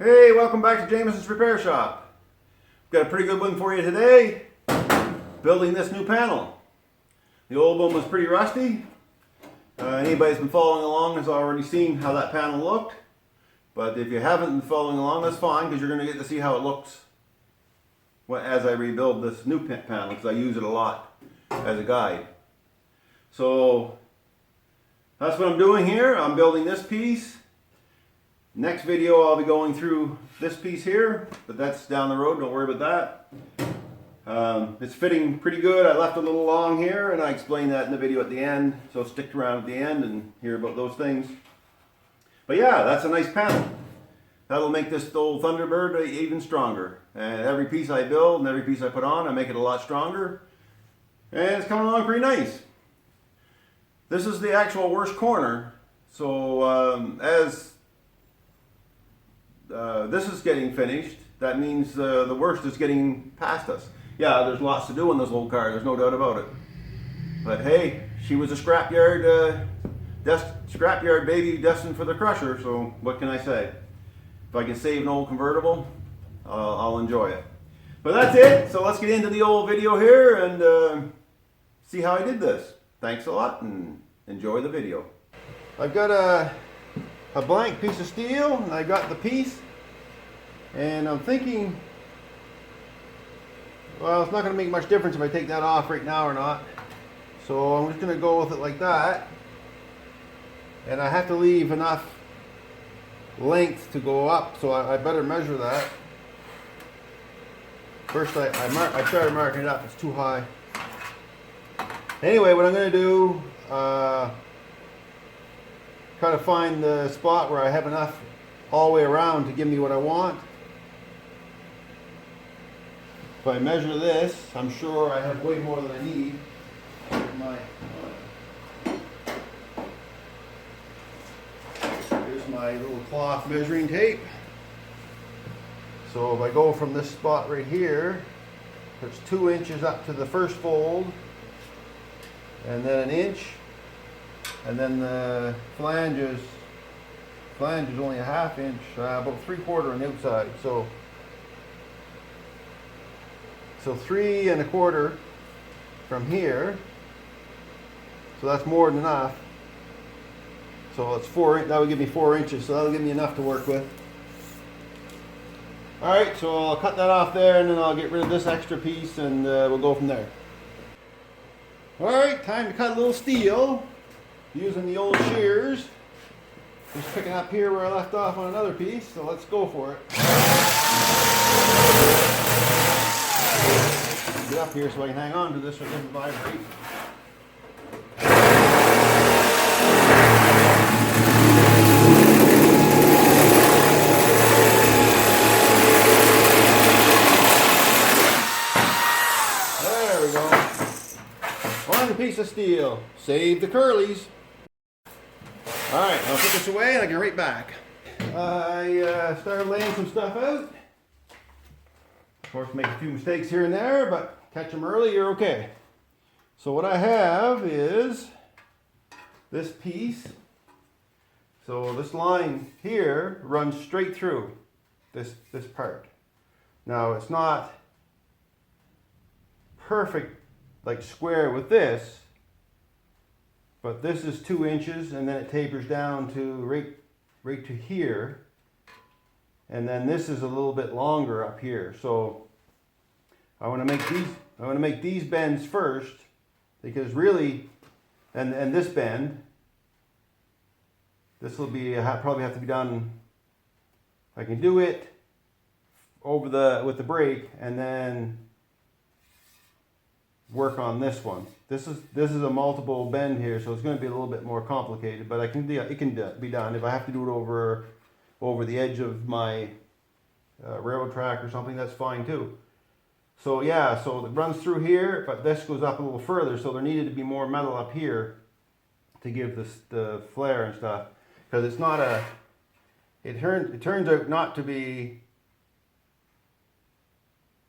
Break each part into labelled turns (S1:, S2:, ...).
S1: Hey, welcome back to Jameson's Repair Shop. Got a pretty good one for you today. Building this new panel. The old one was pretty rusty. Anybody that's been following along has already seen how that panel looked. But if you haven't been following along, that's fine, because you're going to get to see how it looks as I rebuild this new panel, because I use it a lot as a guide. So that's what I'm doing here. I'm building this piece. Next video I'll be going through this piece here, but that's down the road, don't worry about that. It's fitting pretty good. I left a little long here and I explained that in the video at the end, so stick around at the end and hear about those things. But yeah, that's a nice panel. That'll make this old Thunderbird even stronger. And every piece I build and every piece I put on, I make it a lot stronger. And it's coming along pretty nice. This is the actual worst corner, so as this is getting finished, that means the worst is getting past us. Yeah, there's lots to do in this old car, there's no doubt about it. But hey, she was a scrapyard baby destined for the crusher, so what can I say? If I can save an old convertible, I'll enjoy it. But that's it, so let's get into the old video here and see how I did this. Thanks a lot and enjoy the video. I've got a blank piece of steel and I got the piece, and I'm thinking, well, it's not going to make much difference if I take that off right now or not, so I'm just going to go with it like that, and I have to leave enough length to go up, so I better measure that. First I started marking it up, it's too high. Anyway, what I'm going to do, try to find the spot where I have enough all the way around to give me what I want. If I measure this, I'm sure I have way more than I need. Here's my little cloth measuring tape. So if I go from this spot right here, it's 2 inches up to the first fold, and then 1 inch. And then the flanges only a 1/2 inch, about 3/4 on the outside. So 3 1/4 from here. So that's more than enough. So it's 4. That would give me 4 inches. So that'll give me enough to work with. All right. So I'll cut that off there, and then I'll get rid of this extra piece, and we'll go from there. All right. Time to cut a little steel. Using the old shears, just picking up here where I left off on another piece, so let's go for it. Get up here so I can hang on to this so it doesn't vibrate. There we go. One piece of steel. Save the curlies. Alright, I'll put this away and I'll get right back. I started laying some stuff out. Of course, make a few mistakes here and there, but catch them early, you're okay. So what I have is this piece. So this line here runs straight through this part. Now it's not perfect like square with this, but this is 2 inches, and then it tapers down to right to here, and then this is a little bit longer up here. So I want to make these bends first, because really, and this bend, this will be probably have to be done. I can do it over with the brake, and then work on this one. This is a multiple bend here, so it's going to be a little bit more complicated, but it can be done. If I have to do it over the edge of my railroad track or something, that's fine too. So yeah, so it runs through here, but this goes up a little further, so there needed to be more metal up here to give this the flare and stuff, because it's not a. It turns out not to be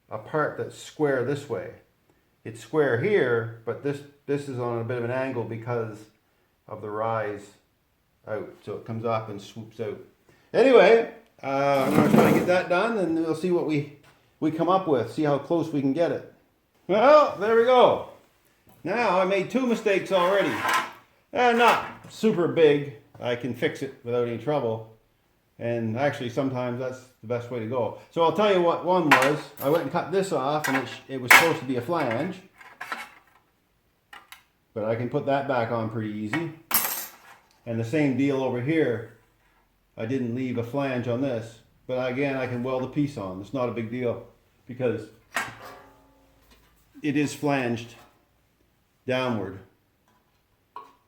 S1: a part that's square this way. It's square here, but this is on a bit of an angle because of the rise out. So it comes up and swoops out. Anyway, I'm going to try that done and we'll see what we come up with, see how close we can get it. Well, there we go. Now I made 2 mistakes already. Not super big. I can fix it without any trouble. And actually sometimes that's the best way to go. So I'll tell you what one was. I went and cut this off and it was supposed to be a flange. But I can put that back on pretty easy. And the same deal over here. I didn't leave a flange on this. But again, I can weld a piece on. It's not a big deal because it is flanged downward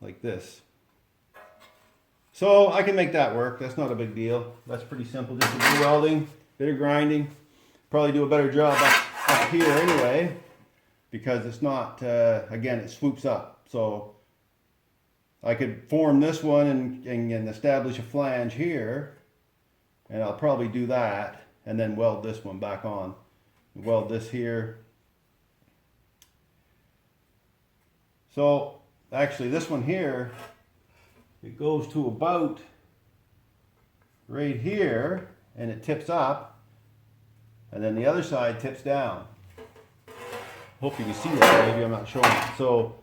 S1: like this. So I can make that work. That's not a big deal. That's pretty simple. Just a bit of welding, bit of grinding. Probably do a better job up here anyway because it's not, again, it swoops up. So I could form this one and establish a flange here. And I'll probably do that and then weld this one back on. Weld this here. So actually this one here, it goes to about right here and it tips up and then the other side tips down. Hope you can see that, maybe I'm not showing it. So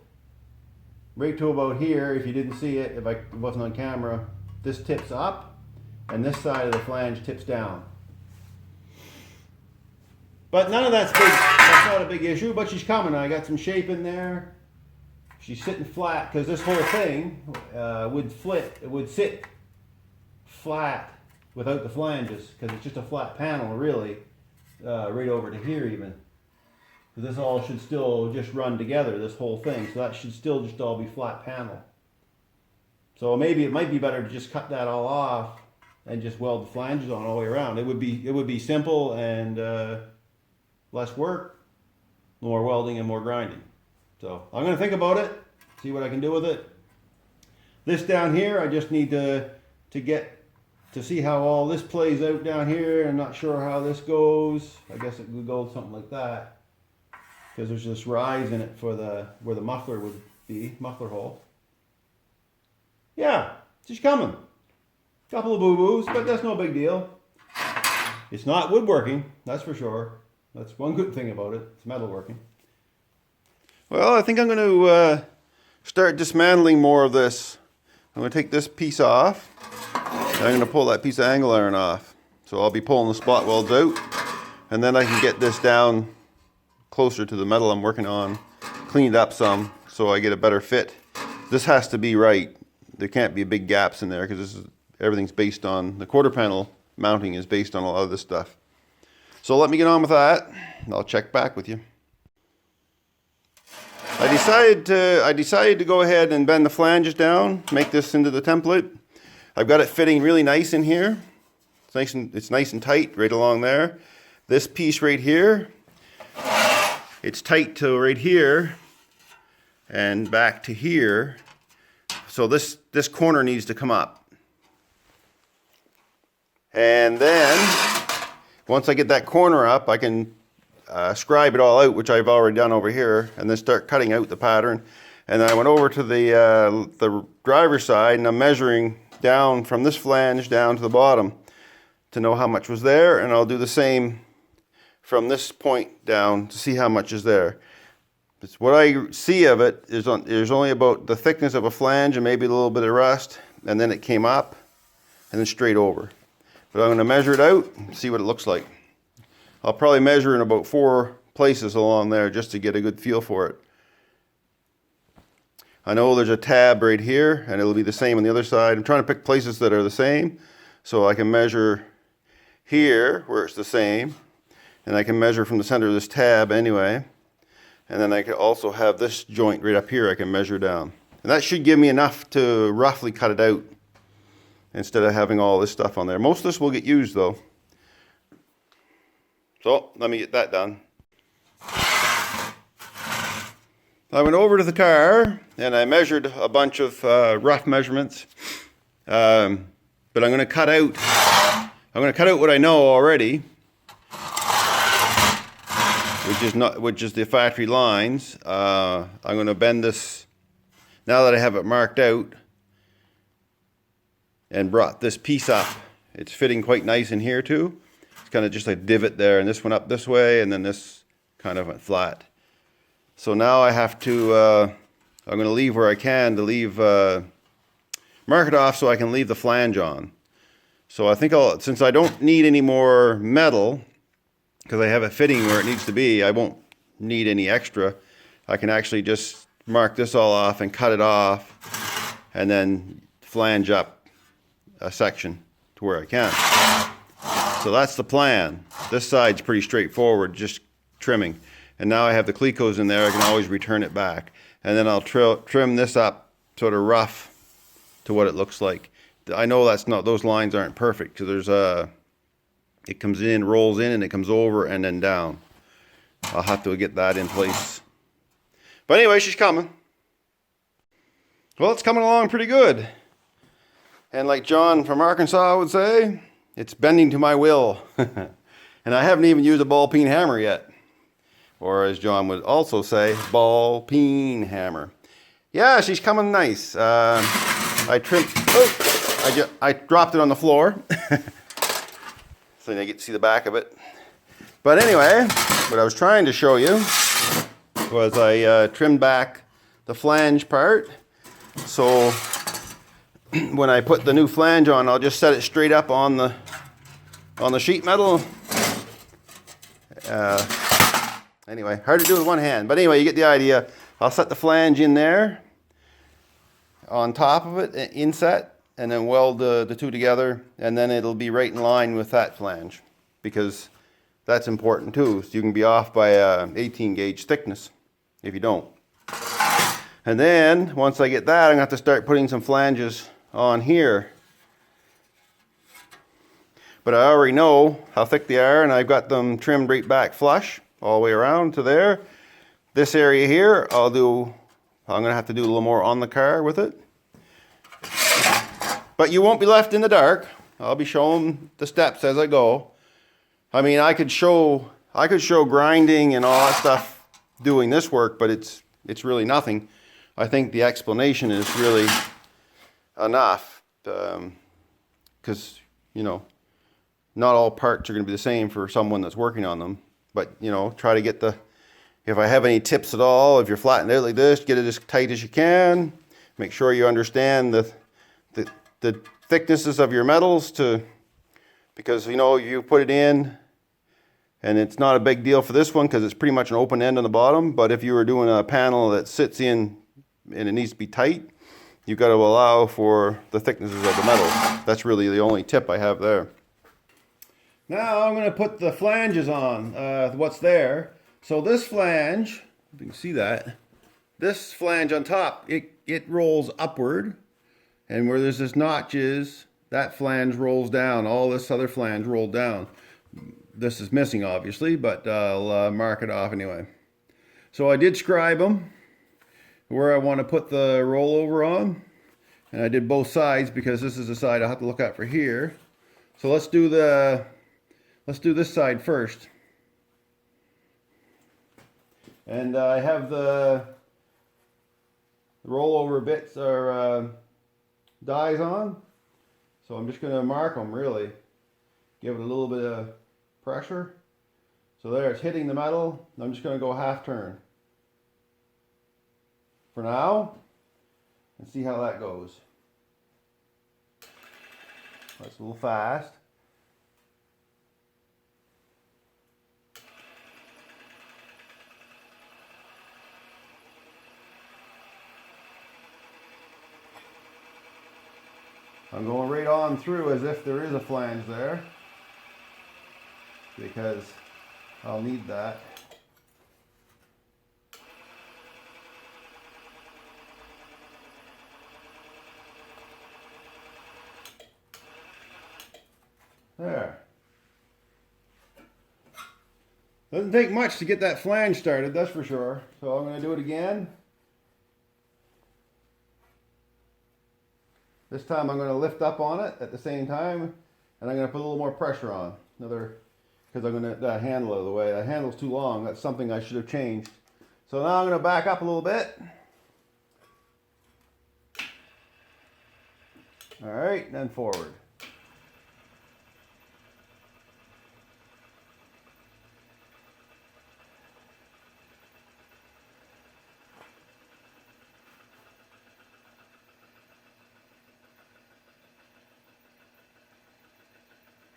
S1: right to about here, if you didn't see it, if it wasn't on camera, this tips up and this side of the flange tips down. But none of that's big, that's not a big issue, but she's coming. I got some shape in there. She's sitting flat because this whole thing would sit flat without the flanges because it's just a flat panel really, right over to here even. Because this all should still just run together, this whole thing. So that should still just all be flat panel. So maybe it might be better to just cut that all off and just weld the flanges on all the way around. It would be simple and less work, more welding and more grinding. So I'm going to think about it, see what I can do with it. This down here, I just need to see how all this plays out down here. I'm not sure how this goes. I guess it would go something like that because there's this rise in it for where the muffler would be, muffler hole. Yeah, she's coming. Couple of boo-boos, but that's no big deal. It's not woodworking, that's for sure. That's one good thing about it. It's metalworking. Well, I think I'm going to start dismantling more of this. I'm going to take this piece off. And I'm going to pull that piece of angle iron off. So I'll be pulling the spot welds out. And then I can get this down closer to the metal I'm working on. Cleaned up some so I get a better fit. This has to be right. There can't be big gaps in there because everything's based on, the quarter panel mounting is based on a lot of this stuff. So let me get on with that. I'll check back with you. I decided to go ahead and bend the flanges down, make this into the template. I've got it fitting really nice in here. It's nice and tight right along there. This piece right here, it's tight to right here and back to here. So this corner needs to come up. And then once I get that corner up, I can scribe it all out, which I've already done over here, and then start cutting out the pattern. And then I went over to the driver's side and I'm measuring down from this flange down to the bottom to know how much was there, and I'll do the same from this point down to see how much is there. It's what I see of it is there's only about the thickness of a flange and maybe a little bit of rust, and then it came up and then straight over. But I'm going to measure it out and see what it looks like. I'll probably measure in about 4 places along there just to get a good feel for it. I know there's a tab right here and it'll be the same on the other side. I'm trying to pick places that are the same so I can measure here where it's the same, and I can measure from the center of this tab anyway. And then I can also have this joint right up here I can measure down. And that should give me enough to roughly cut it out instead of having all this stuff on there. Most of this will get used though. So let me get that done. I went over to the car and I measured a bunch of rough measurements, but I'm going to cut out what I know already, which is the factory lines. I'm going to bend this now that I have it marked out and brought this piece up. It's fitting quite nice in here too. kind of just a divot there, and this went up this way, and then this kind of went flat. So now I have to, I'm going to leave where I can to leave, mark it off so I can leave the flange on. So I think since I don't need any more metal, because I have it fitting where it needs to be, I won't need any extra. I can actually just mark this all off and cut it off, and then flange up a section to where I can. So that's the plan. This side's pretty straightforward, just trimming. And now I have the clecos in there, I can always return it back. And then I'll trim this up sort of rough to what it looks like. I know those lines aren't perfect, because it comes in, rolls in, and it comes over and then down. I'll have to get that in place. But anyway, she's coming. Well, it's coming along pretty good. And like John from Arkansas would say, it's bending to my will. And I haven't even used a ball peen hammer yet. Or as John would also say, ball peen hammer. Yeah, she's coming nice. I dropped it on the floor. So you get to see the back of it. But anyway, what I was trying to show you was I trimmed back the flange part. So when I put the new flange on, I'll just set it straight up on the sheet metal. Anyway, hard to do with one hand, but anyway, you get the idea. I'll set the flange in there on top of it, inset, and then weld the two together, and then it'll be right in line with that flange, because that's important too. So you can be off by 18 gauge thickness if you don't. And then once I get that, I'm gonna have to start putting some flanges on here. But I already know how thick they are, and I've got them trimmed right back flush all the way around to there. This area here, I'm gonna have to do a little more on the car with it. But you won't be left in the dark. I'll be showing the steps as I go. I mean, I could show grinding and all that stuff doing this work, but it's really nothing. I think the explanation is really enough, because not all parts are going to be the same for someone that's working on them. But try to get if I have any tips at all, if you're flattening it out like this, get it as tight as you can. Make sure you understand the thicknesses of your metals, because you put it in, and it's not a big deal for this one because it's pretty much an open end on the bottom. But if you were doing a panel that sits in and it needs to be tight, you've got to allow for the thicknesses of the metal. That's really the only tip I have there. Now I'm going to put the flanges on, what's there. So this flange, if you can see that, this flange on top, it rolls upward. And where there's this notches, that flange rolls down. All this other flange rolled down. This is missing, obviously, but I'll mark it off anyway. So I did scribe them where I want to put the rollover on. And I did both sides because this is the side I'll have to look at for here. So let's do this side first. And I have the rollover bits or dies on. So I'm just going to mark them, really. Give it a little bit of pressure. So there, it's hitting the metal. I'm just going to go half turn for now and see how that goes. That's a little fast. I'm going right on through as if there is a flange there, because I'll need that. There. Doesn't take much to get that flange started, that's for sure. So I'm going to do it again. This time I'm going to lift up on it at the same time, and I'm going to put a little more pressure on. Because I'm going to get that handle out of the way. That handle's too long. That's something I should have changed. So now I'm going to back up a little bit. All right, then forward.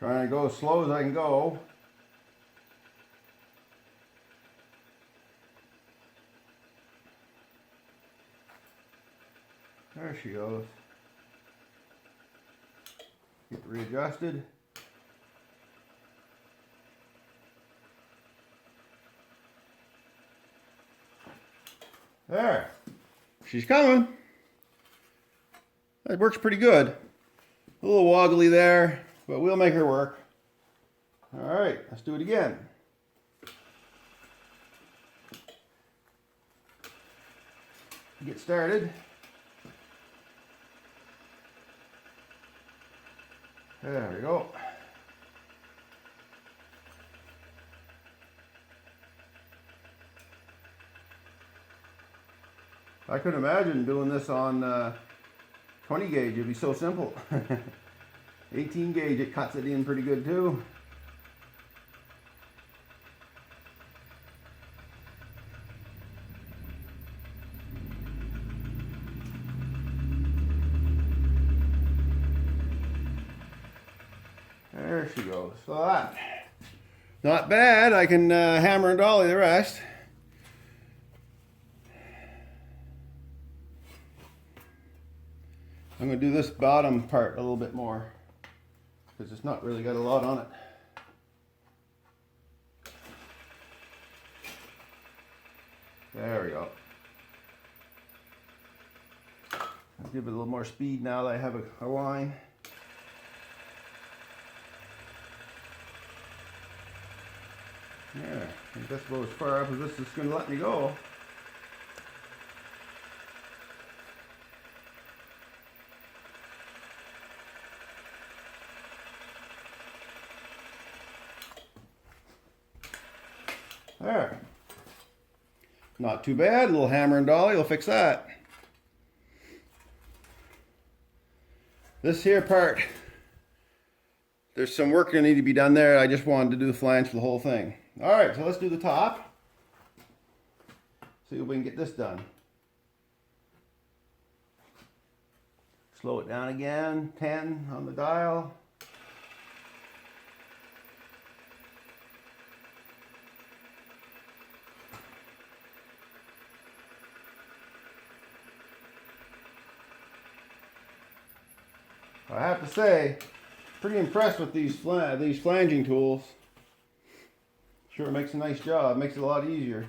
S1: Trying to go as slow as I can go. There she goes. Get readjusted. There. She's coming. That works pretty good. A little woggly there, but we'll make her work. All right, let's do it again. Get started. There we go. I couldn't imagine doing this on 20 gauge. It'd be so simple. 18 gauge, it cuts it in pretty good too. There she goes. So that, not bad. I can hammer and dolly the rest. I'm going to do this bottom part a little bit more because it's not really got a lot on it. There we go. I'll give it a little more speed now that I have a line. Yeah, I think that's about as far up as this is going to let me go. There. Not too bad. A little hammer and dolly will fix that. This here part, there's some work going to need to be done there. I just wanted to do the flange for the whole thing. Alright, so let's do the top. See if we can get this done. Slow it down again. 10 on the dial. I have to say, pretty impressed with these flanging tools. Sure makes a nice job, makes it a lot easier.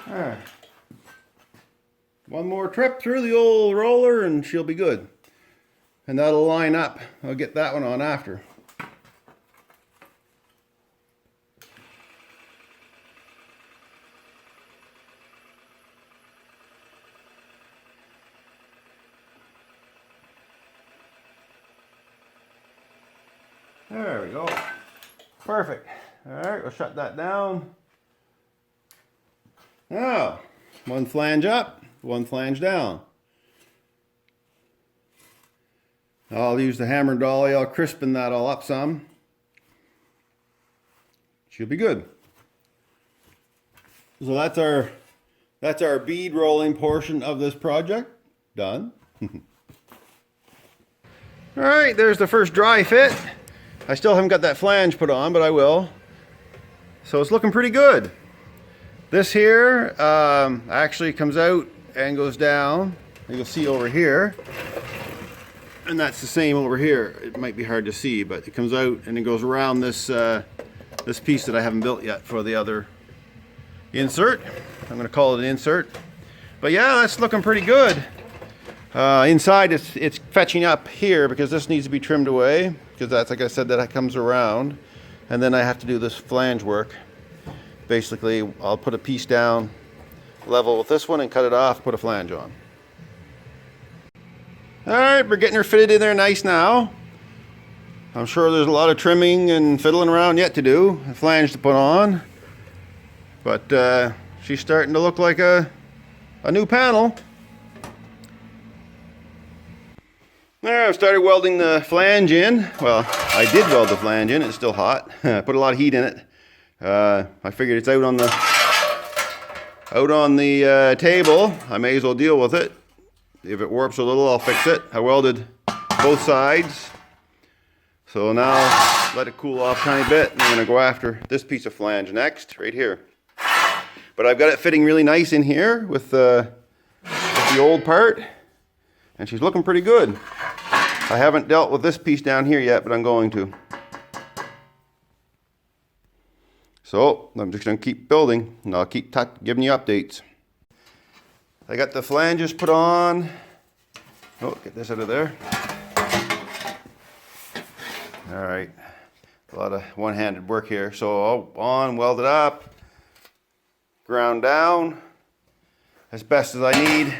S1: Alright. One more trip through the old roller and she'll be good. And that'll line up. I'll get that one on after. There we go. Perfect. All right, we'll shut that down. Now, one flange up, one flange down. I'll use the hammer dolly. I'll crispen that all up some. She'll be good. So that's our bead rolling portion of this project done. All right, there's the first dry fit. I still haven't got that flange put on, but I will. So it's looking pretty good. This here actually comes out and goes down. You'll see over here. And that's the same over here. It might be hard to see, but it comes out and it goes around this this piece that I haven't built yet for the other insert. I'm going to call it an insert. But yeah, that's looking pretty good. Inside it's fetching up here because this needs to be trimmed away because that's, like I said, that comes around. And then I have to do this flange work. Basically, I'll put a piece down level with this one and cut it off, put a flange on. Alright, we're getting her fitted in there nice now. I'm sure there's a lot of trimming and fiddling around yet to do. A flange to put on. But she's starting to look like a new panel. There, I've started welding the flange in. Well, I did weld the flange in. It's still hot. I put a lot of heat in it. I figured it's out on the table. I may as well deal with it. If it warps a little, I'll fix it. I welded both sides. So now let it cool off a tiny bit. And I'm going to go after this piece of flange next, right here. But I've got it fitting really nice in here with the old part. And she's looking pretty good. I haven't dealt with this piece down here yet, but I'm going to. So I'm just going to keep building, and I'll keep giving you updates. I got the flanges put on. Oh, get this out of there. All right, a lot of one-handed work here. So on, weld it up, ground down as best as I need.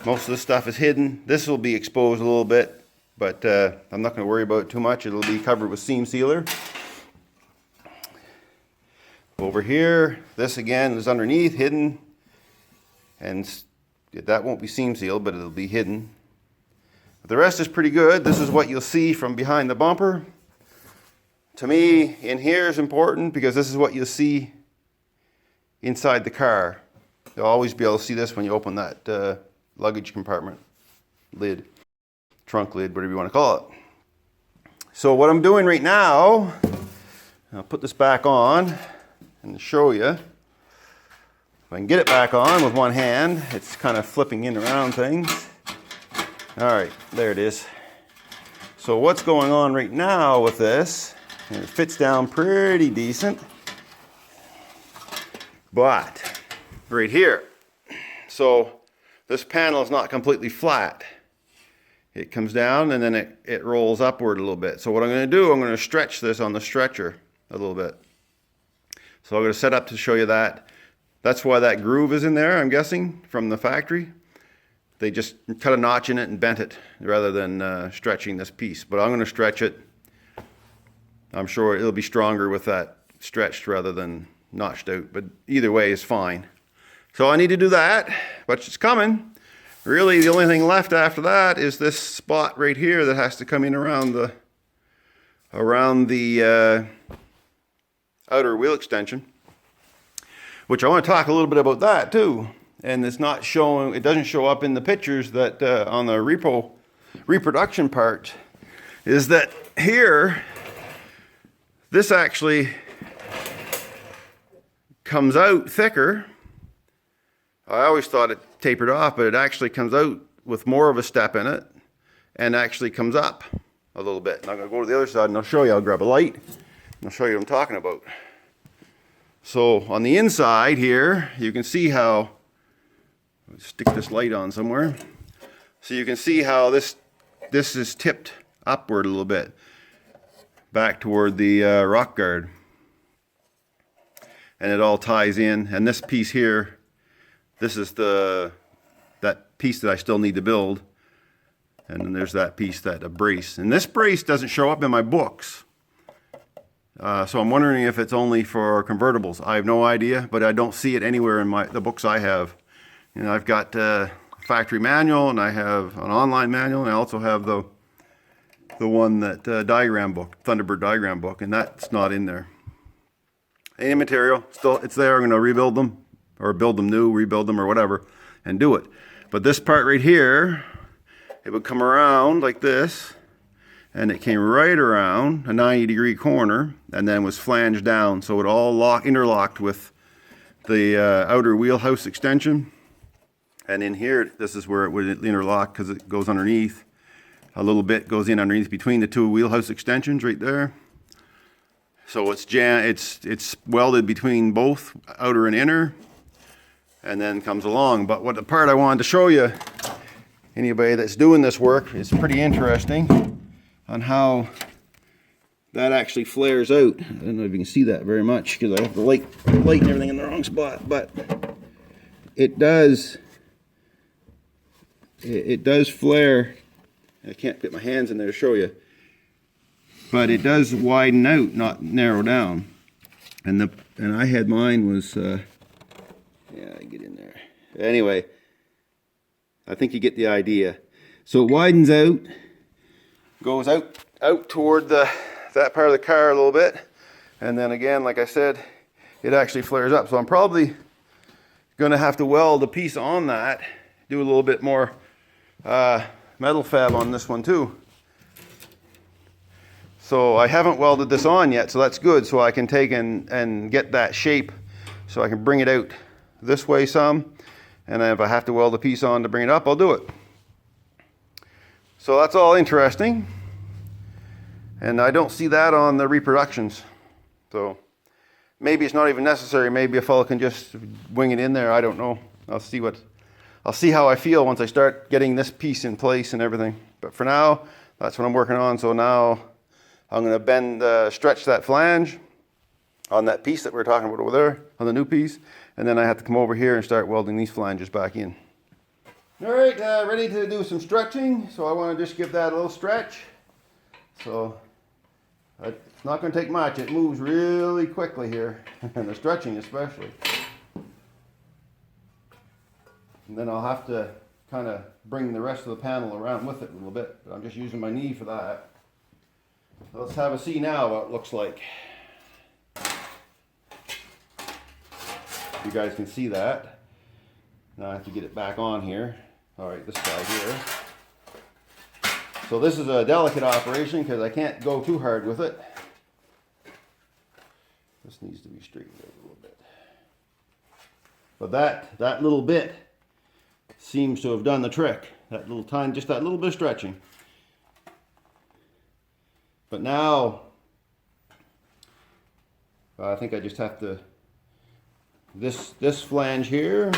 S1: Most of the stuff is hidden. This will be exposed a little bit, but I'm not going to worry about it too much. It'll be covered with seam sealer. Over here, this again is underneath, hidden, and that won't be seam sealed, but it'll be hidden. But the rest is pretty good. This is what you'll see from behind the bumper. To me, in here is important because this is what you'll see inside the car. You'll always be able to see this when you open that luggage compartment lid, trunk lid, whatever you want to call it. So what I'm doing right now, I'll put this back on and show you. If I can get it back on with one hand, it's kind of flipping in around things. All right, there it is. So what's going on right now with this, and it fits down pretty decent, but right here, so this panel is not completely flat. It comes down and then it rolls upward a little bit. So what I'm going to do, I'm going to stretch this on the stretcher a little bit. So I'm going to set up to show you that. That's why that groove is in there, I'm guessing, from the factory. They just cut a notch in it and bent it rather than stretching this piece. But I'm going to stretch it. I'm sure it'll be stronger with that stretched rather than notched out. But either way is fine. So I need to do that, but it's coming. Really, the only thing left after that is this spot right here that has to come in around the outer wheel extension, which I want to talk a little bit about that too. And it's not showing, it doesn't show up in the pictures that on the reproduction part, is that here, this actually comes out thicker. I always thought it tapered off, but it actually comes out with more of a step in it and actually comes up a little bit. And I'm going to go to the other side and I'll show you. I'll grab a light and I'll show you what I'm talking about. So on the inside here, you can see how, let's stick this light on somewhere. So you can see how this is tipped upward a little bit back toward the rock guard. And it all ties in. And this piece here, this is that piece that I still need to build. And then there's that piece, a brace. And this brace doesn't show up in my books. So I'm wondering if it's only for convertibles. I have no idea, but I don't see it anywhere in the books I have. You know, I've got a factory manual, and I have an online manual, and I also have the one that diagram book, Thunderbird diagram book, and that's not in there. Any material, still it's there. I'm going to rebuild them, or build them new, rebuild them, or whatever, and do it. But this part right here, it would come around like this, and it came right around a 90-degree corner, and then was flanged down, so it all interlocked with the outer wheelhouse extension. And in here, this is where it would interlock because it goes underneath. A little bit goes in underneath between the two wheelhouse extensions right there. So it's welded between both outer and inner, and then comes along. But what the part I wanted to show you, anybody that's doing this work, is pretty interesting on how that actually flares out. I don't know if you can see that very much because I have the light and everything in the wrong spot, but it does flare. I can't get my hands in there to show you, but it does widen out, not narrow down. And I had mine was yeah, I get in there. Anyway, I think you get the idea. So it widens out goes out toward that part of the car a little bit, and then again, like I said, it actually flares up. So I'm probably going to have to weld a piece on that, do a little bit more metal fab on this one too. So I haven't welded this on yet, so that's good. So I can take and get that shape, so I can bring it out this way some, and then if I have to weld a piece on to bring it up, I'll do it. So that's all interesting, and I don't see that on the reproductions. So maybe it's not even necessary. Maybe a fellow can just wing it in there. I don't know. I'll see how I feel once I start getting this piece in place and everything. But for now, that's what I'm working on. So now I'm going to stretch that flange on that piece that we were talking about over there, on the new piece, and then I have to come over here and start welding these flanges back in. All right, ready to do some stretching. So I want to just give that a little stretch. So it's not going to take much. It moves really quickly here, and the stretching especially. And then I'll have to kind of bring the rest of the panel around with it a little bit. But I'm just using my knee for that. So let's have a see now what it looks like. You guys can see that. Now I have to get it back on here. All right, this guy here. So this is a delicate operation because I can't go too hard with it. This needs to be straightened out a little bit. But that little bit seems to have done the trick. That little time, just that little bit of stretching. But now, I think I just have to, this flange here,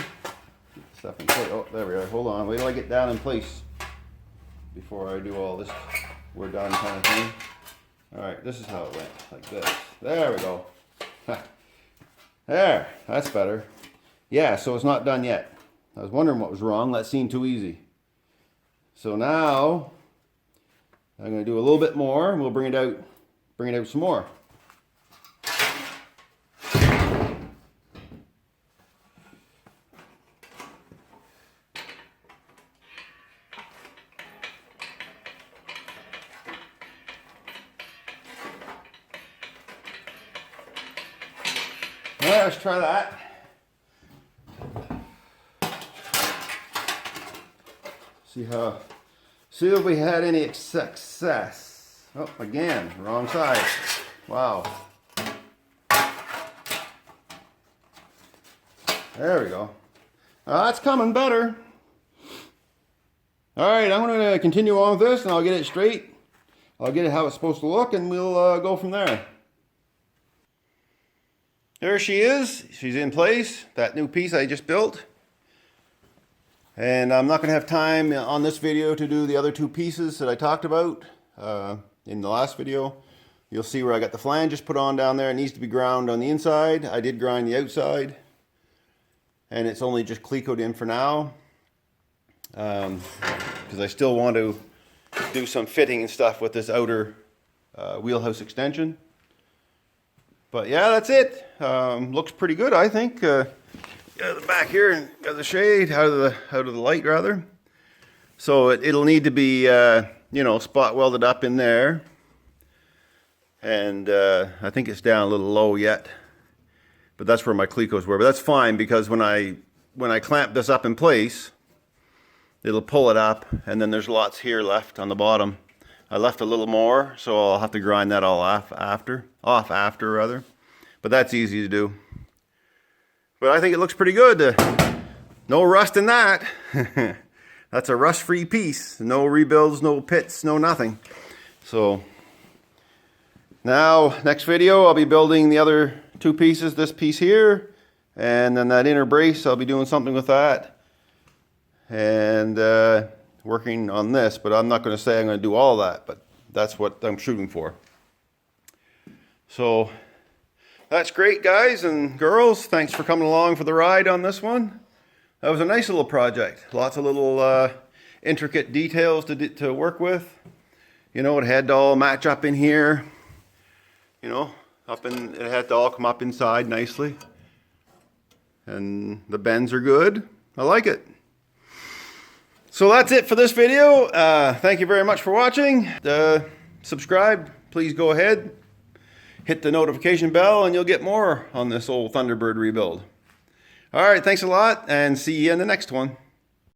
S1: stuff in place. Oh, there we are. Hold on. Wait till I get down in place before I do all this. We're done kind of thing. All right, this is how it went, like this. There we go. There, that's better. Yeah, so it's not done yet. I was wondering what was wrong. That seemed too easy. So now I'm going to do a little bit more, and we'll bring it out some more. All right, let's try that. See if we had any success. Oh, again, wrong side. Wow. There we go. That's coming better. All right, I'm going to continue on with this, and I'll get it straight. I'll get it how it's supposed to look, and we'll go from there. There she is. She's in place. That new piece I just built. And I'm not going to have time on this video to do the other two pieces that I talked about in the last video. You'll see where I got the flanges put on down there. It needs to be ground on the inside. I did grind the outside. And it's only just clecoed in for now. Because I still want to do some fitting and stuff with this outer wheelhouse extension. But yeah, that's it. Looks pretty good, I think. Got the back here and got the shade out of the light rather. So it'll need to be spot welded up in there. And I think it's down a little low yet. But that's where my clecos were. But that's fine because when I clamp this up in place, it'll pull it up, and then there's lots here left on the bottom. I left a little more, so I'll have to grind that all off after. But that's easy to do. But I think it looks pretty good. No rust in that. That's a rust-free piece. No rebuilds, no pits, no nothing. So now, next video, I'll be building the other two pieces. This piece here, and then that inner brace, I'll be doing something with that. And working on this, but I'm not going to say I'm going to do all that, but that's what I'm shooting for. So that's great, guys and girls. Thanks for coming along for the ride on this one. That was a nice little project. Lots of little intricate details to work with. You know, it had to all match up in here. You know, it had to all come up inside nicely. And the bends are good. I like it. So that's it for this video. Thank you very much for watching. Subscribe, please go ahead. Hit the notification bell and you'll get more on this old Thunderbird rebuild. All right, thanks a lot and see you in the next one.